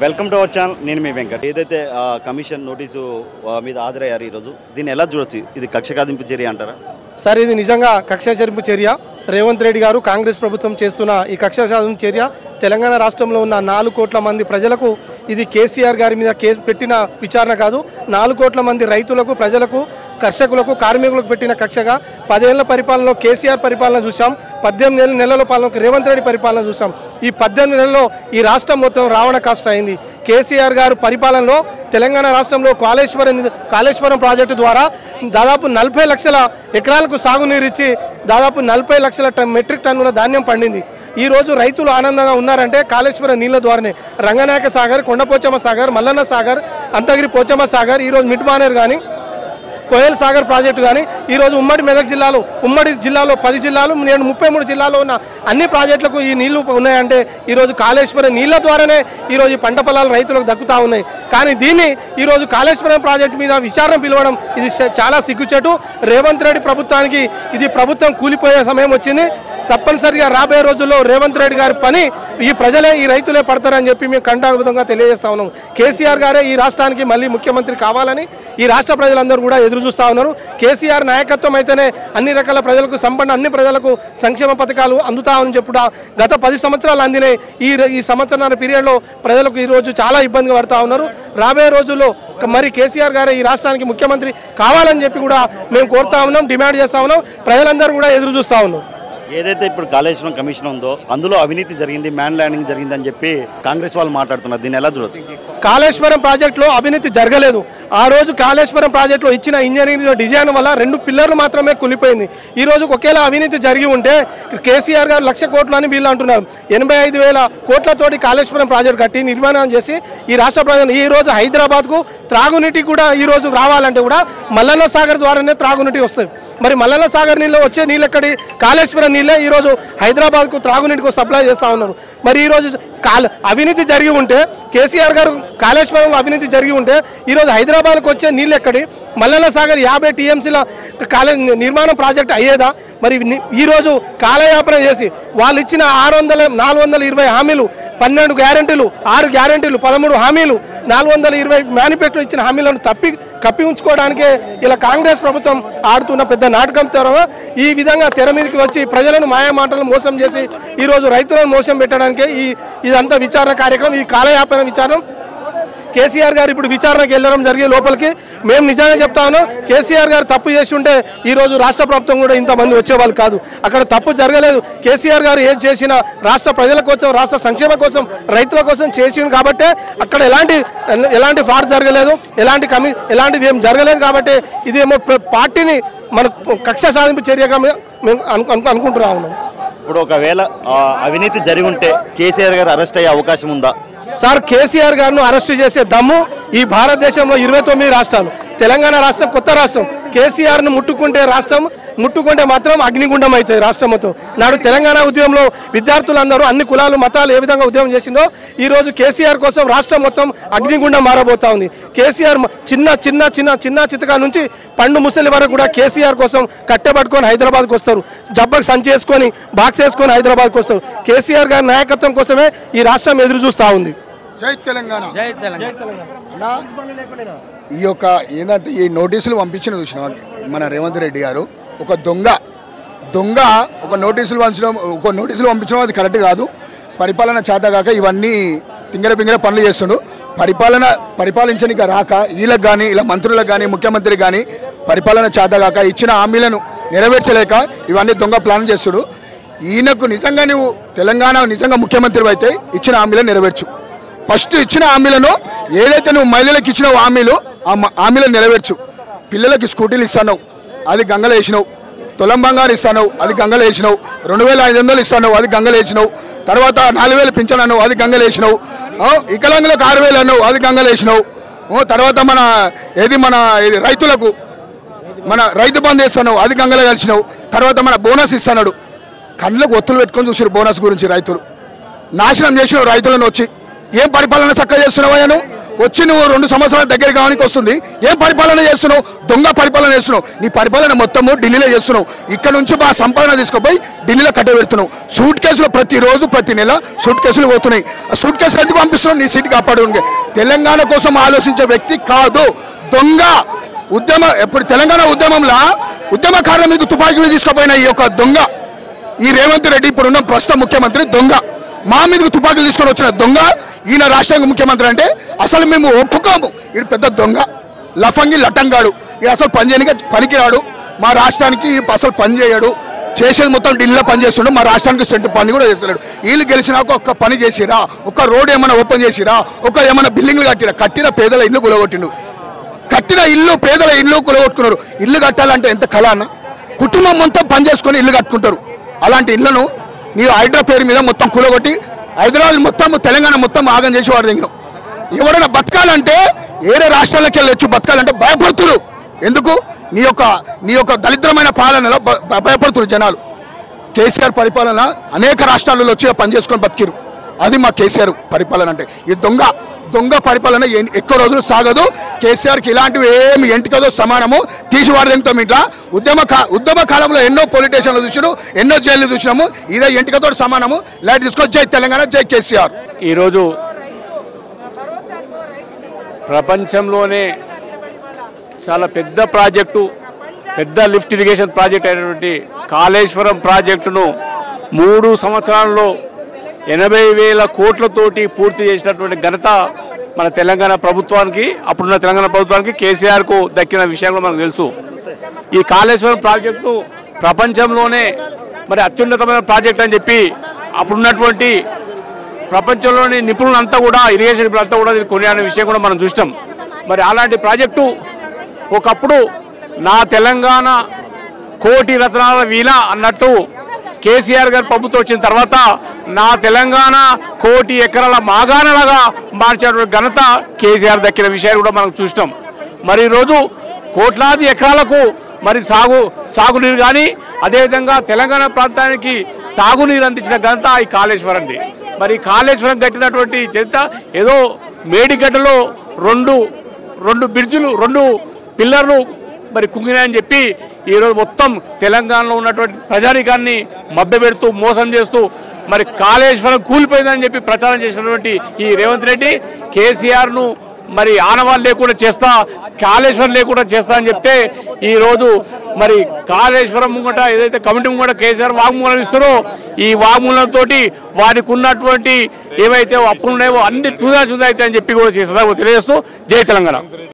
Welcome to our channel. నేను మీ వెంకట్. ఏదైతే commission notice మీద హాజరయ్యారు ఈరోజు, దీన్ని ఎలా చూడొచ్చు? ఇది కక్ష సాధింపు చర్య అంటారా? సార్, ఇది నిజంగా కక్ష సాధింపు చర్య. రేవంత్ రెడ్డి గారు కాంగ్రెస్ ప్రభుత్వం చేస్తున్న ఈ కక్ష సాధింపు చర్య తెలంగాణ రాష్ట్రంలో ఉన్న 4 కోట్ల మంది ప్రజలకు ఇది కేసీఆర్ గారి మీద కేసు పెట్టిన విచారణ కాదు. 4 కోట్ల మంది రైతులకు, ప్రజలకు, కర్షకులకు, కార్మికులకు పెట్టిన కక్షగా 10 ఏళ్ల పరిపాలనలో కేసీఆర్ పరిపాలన చూసాం, 18 నెలల పాలనకు రేవంత్ రెడ్డి పరిపాలన చూసాం. ఈ 18 నెలల్లో ఈ రాష్ట్రం మొత్తం రావణ కాష్ట అయింది. కేసీఆర్ గారు పరిపాలనలో తెలంగాణ రాష్ట్రంలో కాళేశ్వరం ప్రాజెక్టు ద్వారా దాదాపు 40 లక్షల ఎకరాలకు సాగునీరు ఇచ్చి దాదాపు 40 లక్షల మెట్రిక్ టన్నుల ధాన్యం పండింది. ఈరోజు రైతులు ఆనందంగా ఉన్నారంటే కాళేశ్వరం నీళ్ల ద్వారానే. రంగనాయక సాగర్, కొండపోచమ్మ సాగర్, మల్లన్న సాగర్, అంతగిరి పోచమ్మ సాగర్, ఈరోజు మిడ్మానేర్ కానీ, కోయల్ సాగర్ ప్రాజెక్టు కానీ, ఈరోజు ఉమ్మడి మెదక్ జిల్లాలో 10 జిల్లాలు, నేను 33 జిల్లాలో ఉన్న అన్ని ప్రాజెక్టులకు ఈ నీళ్లు ఉన్నాయంటే ఈరోజు కాళేశ్వరం నీళ్ల ద్వారానే ఈరోజు పంట పొలాలు రైతులకు దక్కుతూ ఉన్నాయి. కానీ దీన్ని ఈరోజు కాళేశ్వరం ప్రాజెక్టు మీద విచారణ పిలవడం ఇది చాలా సిగ్గుచేటు. రేవంత్ రెడ్డి ప్రభుత్వానికి ఇది ప్రభుత్వం కూలిపోయే సమయం వచ్చింది. తప్పనిసరిగా రాబోయే రోజుల్లో రేవంత్ రెడ్డి గారి పని ఈ ప్రజలే, ఈ రైతులే పడతారని చెప్పి మేము కంఠాభితంగా తెలియజేస్తా ఉన్నాం. కేసీఆర్ గారే ఈ రాష్ట్రానికి మళ్ళీ ముఖ్యమంత్రి కావాలని ఈ రాష్ట్ర ప్రజలందరూ కూడా ఎదురు చూస్తూ ఉన్నారు. కేసీఆర్ నాయకత్వం అయితేనే అన్ని రకాల ప్రజలకు అన్ని ప్రజలకు సంక్షేమ పథకాలు అందుతామని చెప్పుట గత 10 సంవత్సరాలు అందినాయి. ఈ సంవత్సరాల పీరియడ్లో ప్రజలకు ఈరోజు చాలా ఇబ్బంది పడుతూ ఉన్నారు. రాబోయే రోజుల్లో మరి కేసీఆర్ గారే ఈ రాష్ట్రానికి ముఖ్యమంత్రి కావాలని చెప్పి కూడా మేము కోరుతా ఉన్నాం, డిమాండ్ చేస్తూ ఉన్నాం. ప్రజలందరూ కూడా ఎదురు చూస్తూ ఉన్నారు. ఏదైతే ఇప్పుడు కాళేశ్వరం కమిషన్ ఉందో అందులో అవినీతి జరిగింది, మ్యాన్ ల్యాండింగ్ జరిగింది అని చెప్పి కాంగ్రెస్ వాళ్ళు మాట్లాడుతున్నారు. దీన్ని ఎలా చూడొచ్చు? కాళేశ్వరం ప్రాజెక్టులో అవినీతి జరగలేదు. ఆ రోజు కాళేశ్వరం ప్రాజెక్టులో ఇచ్చిన ఇంజనీరింగ్ డిజైన్ వల్ల 2 పిల్లర్లు మాత్రమే కూలిపోయింది. ఈ రోజు ఒకేలా అవినీతి జరిగి ఉంటే కేసీఆర్ గారు 1,00,000 కోట్లు అని వీళ్ళు అంటున్నారు. 85,000 కోట్లతోటి కాళేశ్వరం ప్రాజెక్టు కట్టి నిర్మాణం చేసి ఈ రాష్ట్ర ప్రజలు ఈ రోజు హైదరాబాద్కు త్రాగునీటి కూడా ఈ రోజు రావాలంటే కూడా మల్లన్న సాగర్ ద్వారానే త్రాగునీటి వస్తుంది. మరి మల్లన్న సాగర్ నీళ్ళు వచ్చే నీళ్ళు ఎక్కడి? కాళేశ్వరం నీళ్ళే ఈరోజు హైదరాబాద్కు త్రాగునీటికి సప్లై చేస్తూ ఉన్నారు. మరి ఈరోజు అవినీతి జరిగి ఉంటే, కేసీఆర్ గారు కాళేశ్వరం అవినీతి జరిగి ఉంటే ఈరోజు హైదరాబాద్కు వచ్చే నీళ్ళు ఎక్కడి? మల్లన్న సాగర్ 50 టీఎంసీల నిర్మాణం ప్రాజెక్ట్ అయ్యేదా? మరి ఈరోజు కాలయాపన చేసి వాళ్ళు ఇచ్చిన 420 హామీలు, 12 గ్యారెంటీలు, 6 గ్యారెంటీలు, 13 హామీలు, 420 మేనిఫెస్టో ఇచ్చిన హామీలను కప్పి ఉంచుకోవడానికే ఇలా కాంగ్రెస్ ప్రభుత్వం ఆడుతున్న పెద్ద నాటకం ద్వారా ఈ విధంగా తెర మీదకి వచ్చి ప్రజలను మాయమాటలు మోసం చేసి ఈరోజు రైతులను మోసం పెట్టడానికే ఇదంతా విచారణ కార్యక్రమం. ఈ కాలయాపన విచారణ కేసీఆర్ గారు ఇప్పుడు విచారణకు వెళ్ళడం జరిగే లోపలికి మేము నిజంగా చెప్తా ఉన్నాం. కేసీఆర్ గారు తప్పు చేసి ఉంటే ఈరోజు రాష్ట్ర ప్రభుత్వం కూడా ఇంతమంది వచ్చేవాళ్ళు కాదు. అక్కడ తప్పు జరగలేదు. కేసీఆర్ గారు ఏది చేసినా రాష్ట్ర ప్రజల కోసం, రాష్ట్ర సంక్షేమ కోసం, రైతుల కోసం చేసిండు కాబట్టే అక్కడ ఎలాంటి ఫ్రాడ్ జరగలేదు, ఎలాంటిది ఏం జరగలేదు. కాబట్టి ఇదేమో పార్టీని మన కక్ష సాధింపు చర్యగా మేము అనుకుంటున్నా ఉన్నాం. ఇప్పుడు ఒకవేళ అవినీతి జరిగి ఉంటే కేసీఆర్ గారు అరెస్ట్ అయ్యే అవకాశం ఉందా? సార్, కేసీఆర్ గారిను అరెస్టు చేసే దమ్ము ఈ భారతదేశంలో 29 రాష్ట్రాలు, తెలంగాణ రాష్ట్రం కొత్త రాష్ట్రం. కేసీఆర్ను ముట్టుకుంటే మాత్రం అగ్నిగుండం అవుతుంది రాష్ట్రం మొత్తం. నాడు తెలంగాణ ఉద్యమంలో విద్యార్థులందరూ అన్ని కులాలు, మతాలు ఏ విధంగా ఉద్యమం చేసిందో ఈరోజు కేసీఆర్ కోసం రాష్ట్రం మొత్తం అగ్నిగుండం మారబోతా ఉంది. కేసీఆర్ చిన్న చితకా నుంచి పండు ముసలి వరకు కూడా కేసీఆర్ కోసం కట్టెపట్టుకొని హైదరాబాద్కి వస్తారు. జబ్బకు సంచి వేసుకొని, బాక్స్ వేసుకొని హైదరాబాద్కి వస్తారు. కేసీఆర్ గారి నాయకత్వం కోసమే ఈ రాష్ట్రం ఎదురు చూస్తూ ఉంది. జై తెలంగాణ. ఈ యొక్క ఏంటంటే ఈ నోటీసులు పంపించిన చూసిన మన రేవంత్ రెడ్డి గారు ఒక దొంగ ఒక నోటీసులు పంపించడం అది కరెక్ట్ కాదు. పరిపాలన చేతగాక ఇవన్నీ తింగర పనులు చేస్తుండు. పరిపాలించడానికి రాక వీళ్ళకి కానీ, ఇలా మంత్రులకు కానీ, ముఖ్యమంత్రికి కానీ పరిపాలన చేతగాక ఇచ్చిన హామీలను నెరవేర్చలేక ఇవన్నీ దొంగ ప్లాన్ చేస్తుడు. ఈయనకు నిజంగా నువ్వు తెలంగాణ నిజంగా ముఖ్యమంత్రి అయితే ఇచ్చిన హామీలను నెరవేర్చు. ఫస్ట్ ఇచ్చిన హామీలను ఏదైతే నువ్వు మహిళలకు ఇచ్చిన హామీలను నెరవేర్చు. పిల్లలకి స్కూటీలు ఇస్తాను, అది గంగలు వేసినావు. తులం బంగారు ఇస్తాను, అది గంగలు వేసినావు. 2,500 ఇస్తాను, అది గంగలు వేసినావు. తర్వాత 4,000 పింఛన్ అన్నావు, అది గంగలు వేసినావు. వికలాంగులకు 6,000 అన్నావు, అది గంగలు వేసినావు. తర్వాత మన రైతులకు మన రైతు బంధు ఇస్తాను, అది గంగలు కలిసినావు. తర్వాత మన బోనస్ ఇస్తాడు. కళ్ళకు ఒత్తులు పెట్టుకొని చూసారు బోనస్ గురించి. రైతులు నాశనం చేసినావు రైతులను వచ్చి. ఏం పరిపాలన చక్కగా చేస్తున్నావా? వచ్చి నువ్వు 2 సంవత్సరాల దగ్గర కావానికి వస్తుంది. ఏం పరిపాలన చేస్తున్నావు? దొంగ పరిపాలన చేస్తున్నావు. నీ పరిపాలన మొత్తము ఢిల్లీలో చేస్తున్నావు. ఇక్కడ నుంచి మా సంపాదన తీసుకుపోయి ఢిల్లీలో కట్టబెడుతున్నావు. సూట్ కేసులు ప్రతిరోజు ప్రతి నెల సూట్ కేసులు పోతున్నాయి. ఆ సూట్ కేసులు ఎందుకు పంపిస్తున్నావు? నీ సీట్ కాపాడు. తెలంగాణ కోసం ఆలోచించే వ్యక్తి కాదు, దొంగ. ఎప్పుడు తెలంగాణ ఉద్యమకారుల మీద తుపాకీలు తీసుకుపోయిన ఈ యొక్క దొంగ ఈ రేవంత్ రెడ్డి ఇప్పుడున్న ప్రస్తుత ముఖ్యమంత్రి దొంగ. మా మీదకు తుపాకీలు తీసుకొని వచ్చిన దొంగ ఈయన రాష్ట్రాంగ ముఖ్యమంత్రి అంటే అసలు మేము ఒప్పుకోము. ఇది పెద్ద దొంగ, లఫంగి లటంగాడు. ఇది అసలు పనికిరాడు. మా రాష్ట్రానికి అసలు పని చేయడు. చేసేది మొత్తం ఢిల్లీలో పని చేస్తుండు. మా రాష్ట్రానికి సెంటు పని కూడా చేస్తున్నాడు. వీళ్ళు గెలిచినాక ఒక్క పని చేసిరా? ఒక్క రోడ్ ఏమైనా ఓపెన్ చేసిరా? ఏమైనా బిల్డింగ్లు కట్టిన పేదల ఇల్లు కూలగొట్టిండు. కట్టిన ఇల్లు పేదల ఇల్లు కూలగొట్టుకున్నారు. ఇల్లు కట్టాలంటే ఎంత కళ అన్న. కుటుంబం మొత్తం పని చేసుకొని ఇల్లు కట్టుకుంటారు. అలాంటి ఇళ్లను నీవు హైడ్రా పేరు మీద మొత్తం కూలగొట్టి హైదరాబాద్ మొత్తం తెలంగాణ మొత్తం ఆగం చేసి వాడు దగ్గర ఎవరైనా బతకాలంటే వేరే రాష్ట్రాలకు వెళ్ళొచ్చు. బతకాలంటే భయపడుతున్నారు. ఎందుకు? నీ యొక్క దరిద్రమైన పాలనలో భయపడుతున్నారు జనాలు. కేసీఆర్ పరిపాలన అనేక రాష్ట్రాలలో వచ్చి పని చేసుకొని బతికిరు. అది మా కేసీఆర్ పరిపాలన అంటే. ఈ దొంగ పరిపాలన ఎక్కువ రోజులు సాగదు. కేసీఆర్కి ఇలాంటివి ఏమి ఎంటికదో సమానము. తీసివాడదంతో ఇంట్లో ఉద్యమ కాలంలో ఎన్నో పోలీస్ స్టేషన్లు చూసినాము, ఎన్నో జైలు చూసినాము. ఇదే ఎంటికతో సమానము. లైట్ తీసుకొని జై తెలంగాణ, జై కేసీఆర్. ఈరోజు ప్రపంచంలోనే చాలా పెద్ద ప్రాజెక్టు, పెద్ద లిఫ్ట్ ఇరిగేషన్ ప్రాజెక్ట్ అయినటువంటి కాళేశ్వరం ప్రాజెక్టును 3 సంవత్సరాల్లో 80,000 కోట్లతోటి పూర్తి చేసినటువంటి ఘనత మన తెలంగాణ ప్రభుత్వానికి, అప్పుడున్న తెలంగాణ ప్రభుత్వానికి, కేసీఆర్కు దక్కిన విషయం కూడా మనకు తెలుసు. ఈ కాళేశ్వరం ప్రాజెక్టు ప్రపంచంలోనే మరి అత్యున్నతమైన ప్రాజెక్ట్ అని చెప్పి అప్పుడున్నటువంటి ప్రపంచంలోని నిపుణులంతా కూడా, ఇరిగేషన్ నిపుణులంతా కూడా కొనియాడిన విషయం కూడా మనం చూస్తాం. మరి అలాంటి ప్రాజెక్టు ఒకప్పుడు నా తెలంగాణ కోటి రత్నాల వీణ అన్నట్టు కేసీఆర్ గారి ప్రభుత్వం వచ్చిన తర్వాత నా తెలంగాణ కోటి ఎకరాల మాగాణలాగా మార్చేటువంటి ఘనత కేసీఆర్ దక్కిన విషయాలు కూడా మనం చూస్తాం. మరి ఈరోజు కోట్లాది ఎకరాలకు మరి సాగునీరు కానీ అదేవిధంగా తెలంగాణ ప్రాంతానికి తాగునీరు అందించిన ఘనత ఈ కాళేశ్వరంది. మరి కాళేశ్వరం కట్టినటువంటి చరిత్ర ఏదో మేడిగడ్డలో రెండు బ్రిడ్జులు, 2 పిల్లర్లు మరి కుంగినాయని చెప్పి ఈరోజు మొత్తం తెలంగాణలో ఉన్నటువంటి ప్రజానికాన్ని మభ్యపెడుతూ మోసం చేస్తూ మరి కాళేశ్వరం కూలిపోయిందని చెప్పి ప్రచారం చేసినటువంటి ఈ రేవంత్ రెడ్డి కేసీఆర్ను మరి ఆనవాళ్ళు లేకుండా చేస్తా, కాళేశ్వరం లేకుండా చేస్తా అని చెప్తే ఈరోజు మరి కాళేశ్వరం ముంగట ఏదైతే కమిటీ ముంగట కేసీఆర్ వాగ్మూలం ఇస్తారో ఈ వాగ్మూలంతో వారికి ఉన్నటువంటి ఏవైతే అప్పులు ఉన్నాయో అన్ని చూదా అవుతాయని చెప్పి కూడా చేస్తారో తెలియజేస్తూ జై తెలంగాణ.